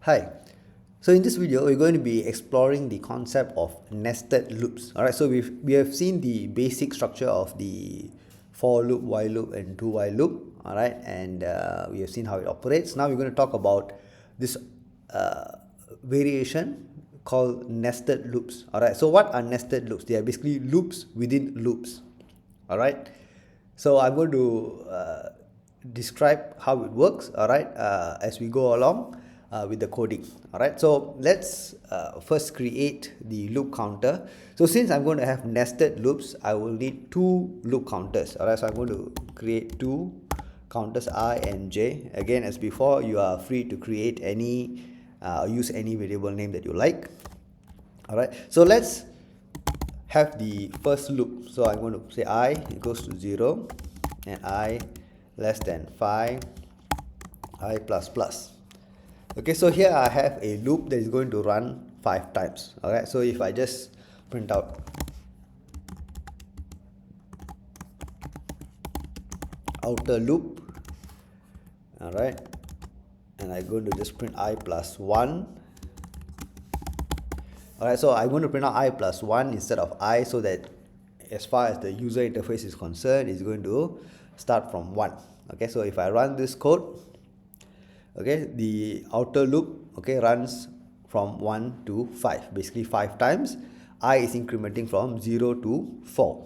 Hi. So in this video, we're going to be exploring the concept of nested loops. All right. So we have seen the basic structure of the for loop, while loop, and do while loop. All right, and we have seen how it operates. Now we're going to talk about this variation called nested loops. All right. So what are nested loops? They are basically loops within loops. All right. So I'm going to describe how it works, all right, as we go along with the coding. All right, so let's first create the loop counter. So since I'm going to have nested loops, I will need two loop counters. All right, so I'm going to create two counters I and j. Again, as before, you are free to create any use any variable name that you like. All right, so let's have the first loop. So I'm going to say I equals to 0 and I less than 5, I plus plus. Okay, so here I have a loop that is going to run 5 times. All right, so if I just print out outer loop, all right, and I'm going to just print I plus 1. Alright, so I'm going to print out I plus 1 instead of I, so that as far as the user interface is concerned, it's going to start from 1. Okay, so if I run this code, okay, the outer loop, okay, runs from 1 to 5, basically 5 times. I is incrementing from 0 to 4.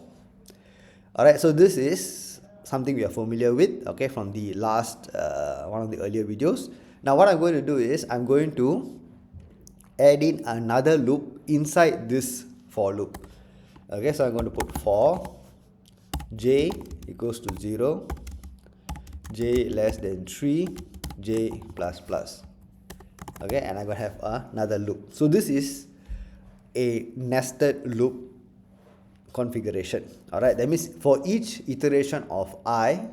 Alright, so this is something we are familiar with, okay, from the last one of the earlier videos. Now what I'm going to do is I'm going to add in another loop inside this for loop. Okay, so I'm going to put for j equals to 0, j less than 3, j plus plus. Okay, and I'm going to have another loop. So this is a nested loop configuration. All right, that means for each iteration of I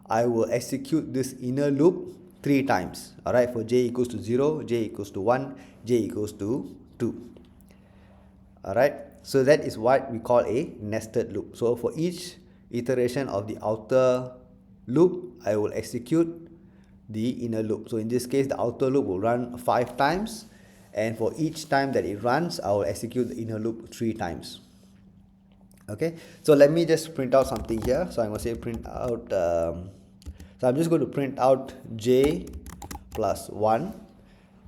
will execute this inner loop 3 times. All right, for j equals to 0, j equals to 1, j equals to 2. All right, so that is what we call a nested loop. So for each iteration of the outer loop, I will execute the inner loop. So in this case, the outer loop will run 5 times, and for each time that it runs, I will execute the inner loop 3 times. Okay, so let me just print out something here. So I'm going to say print out so I'm just going to print out j plus 1.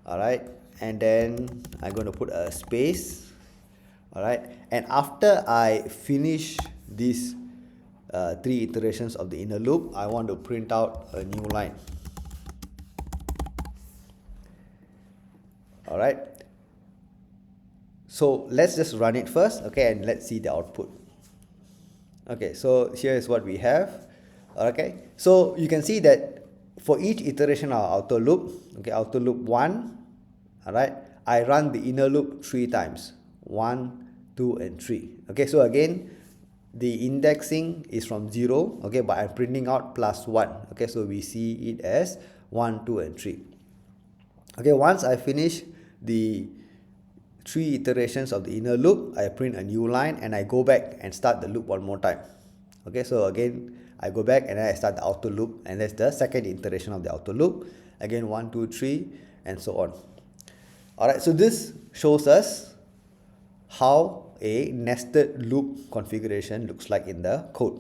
All right, and then I'm going to put a space. All right, and after I finish these 3 iterations of the inner loop, I want to print out a new line. All right, so let's just run it first, okay, and let's see the output. Okay, so here is what we have. Okay, so you can see that for each iteration of outer loop, okay, outer loop 1, all right, I run the inner loop 3 times, 1, 2, and 3. Okay, so again, the indexing is from 0, okay, but I'm printing out plus 1. Okay, so we see it as 1, 2, and 3. Okay, once I finish the 3 iterations of the inner loop, I print a new line and I go back and start the loop one more time. Okay, so again, I go back and then I start the outer loop, and that's the second iteration of the outer loop. Again, 1, 2, 3, and so on. Alright, so this shows us how a nested loop configuration looks like in the code.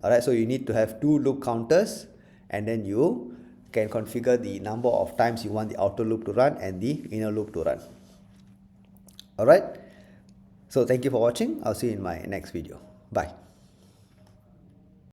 Alright, so you need to have 2 loop counters, and then you can configure the number of times you want the outer loop to run and the inner loop to run. Alright, so thank you for watching. I'll see you in my next video. Bye.